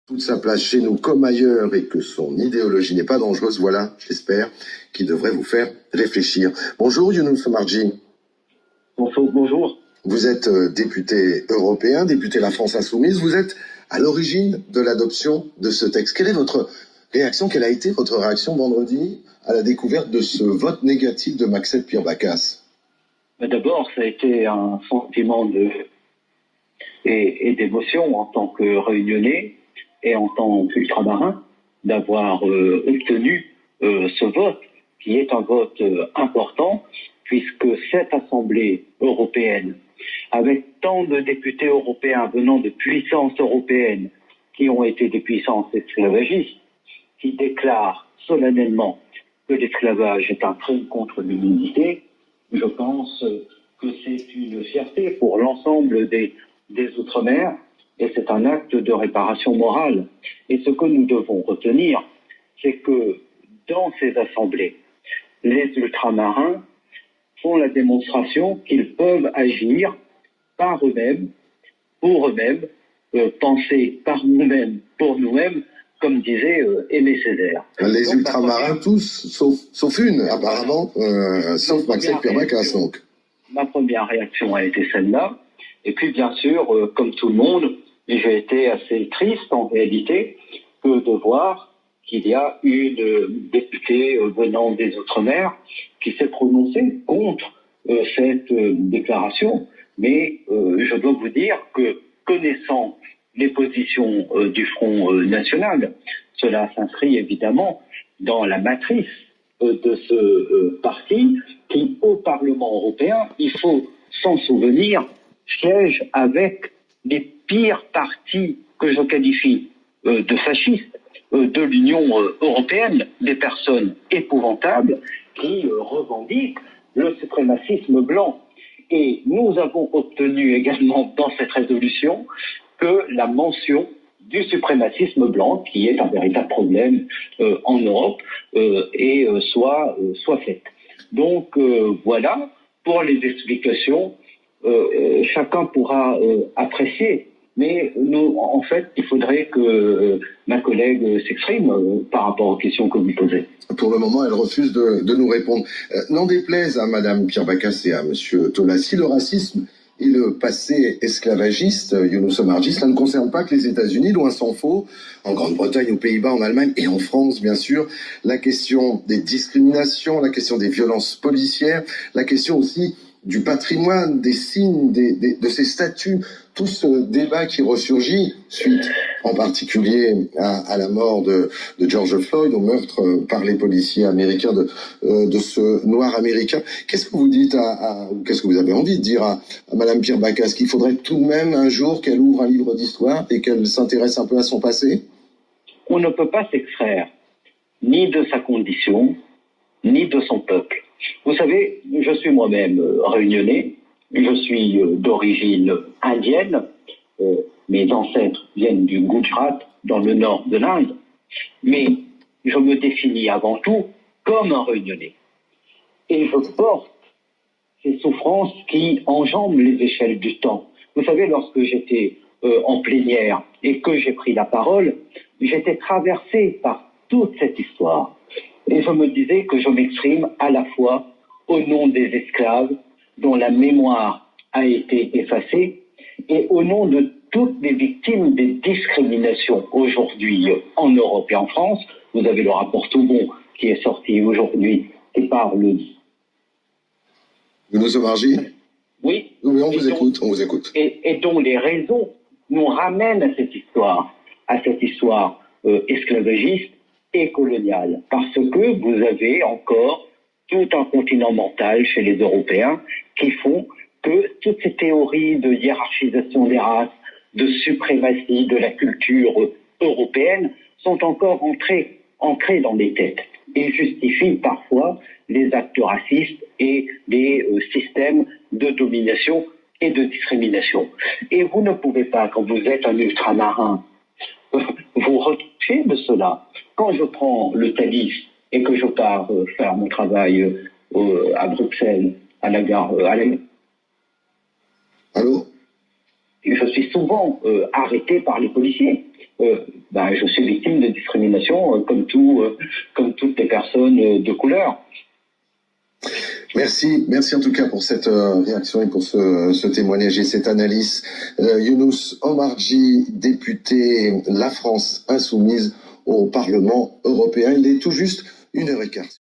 toute sa place chez nous comme ailleurs et que son idéologie n'est pas dangereuse, voilà, j'espère, qui devrait vous faire réfléchir. Bonjour Younous Omarjee. Bonjour. Vous êtes député européen, député La France Insoumise. Vous êtes à l'origine de l'adoption de ce texte. Quelle est votre réaction? Quelle a été votre réaction vendredi à la découverte de ce vote négatif de Maxette Pirbacas? D'abord, ça a été un sentiment d'émotion en tant que Réunionnais et en tant qu'ultramarin d'avoir obtenu ce vote, qui est un vote important, puisque cette Assemblée européenne, avec tant de députés européens venant de puissances européennes qui ont été des puissances esclavagistes, qui déclarent solennellement que l'esclavage est un crime contre l'humanité, je pense que c'est une fierté pour l'ensemble des Outre-mer et c'est un acte de réparation morale. Et ce que nous devons retenir, c'est que dans ces assemblées, les ultramarins font la démonstration qu'ils peuvent agir par eux-mêmes, pour eux-mêmes, penser par nous-mêmes, pour nous-mêmes, comme disait Aimé Césaire. Les ultramarins tous, sauf une, apparemment, sauf Maxette Pirbacas, donc. Ma première réaction a été celle-là. Et puis, bien sûr, comme tout le monde, j'ai été assez triste, en réalité, que de voir qu'il y a une députée venant des Outre-mer qui s'est prononcée contre cette déclaration. Mais je dois vous dire que, connaissant les positions du Front National, cela s'inscrit évidemment dans la matrice de ce parti qui, au Parlement européen, il faut s'en souvenir, siège avec les pires partis que je qualifie de fascistes de l'Union européenne, des personnes épouvantables qui revendiquent le suprémacisme blanc. Et nous avons obtenu également dans cette résolution que la mention du suprémacisme blanc, qui est un véritable problème en Europe, soit faite. Donc voilà, pour les explications, chacun pourra apprécier. Mais nous, en fait, il faudrait que ma collègue s'exprime par rapport aux questions que vous posez. Pour le moment, elle refuse de nous répondre. N'en déplaise à Madame Pirbacas et à Monsieur Tolassi, le racisme et le passé esclavagiste, Younous Omarjee, cela ne concerne pas que les États-Unis, loin s'en faut, en Grande-Bretagne, aux Pays-Bas, en Allemagne et en France, bien sûr. La question des discriminations, la question des violences policières, la question aussi du patrimoine, des signes, de ces statues, tout ce débat qui ressurgit suite en particulier à la mort de George Floyd, au meurtre par les policiers américains de ce noir américain. Qu'est-ce que vous dites qu'est-ce que vous avez envie de dire à Madame Pirbacas, qu'il faudrait tout de même un jour qu'elle ouvre un livre d'histoire et qu'elle s'intéresse un peu à son passé? On ne peut pas s'extraire ni de sa condition, ni de son peuple. Vous savez, je suis moi-même réunionnais, je suis d'origine indienne, mes ancêtres viennent du Gujarat, dans le nord de l'Inde, mais je me définis avant tout comme un réunionnais. Et je porte ces souffrances qui enjambent les échelles du temps. Vous savez, lorsque j'étais en plénière et que j'ai pris la parole, j'étais traversé par toute cette histoire. Et je me disais que je m'exprime à la fois au nom des esclaves dont la mémoire a été effacée et au nom de toutes les victimes des discriminations aujourd'hui en Europe et en France. Vous avez le rapport Toubon qui est sorti aujourd'hui qui parle de... Younous Omarjee? Oui, on vous écoute. Et dont les raisons nous ramènent à cette histoire esclavagiste et coloniale, parce que vous avez encore tout un continent mental chez les Européens qui font que toutes ces théories de hiérarchisation des races, de suprématie de la culture européenne sont encore ancrées dans les têtes et justifient parfois les actes racistes et des systèmes de domination et de discrimination. Et vous ne pouvez pas, quand vous êtes un ultramarin, vous retoucher de cela. Quand je prends le Thalys et que je pars faire mon travail à Bruxelles, à la gare... Allô? Je suis souvent arrêté par les policiers. je suis victime de discrimination comme toutes les personnes de couleur. Merci en tout cas pour cette réaction et pour ce témoignage et cette analyse. Younous Omarjee, député La France Insoumise au Parlement européen. Il est tout juste 1h15.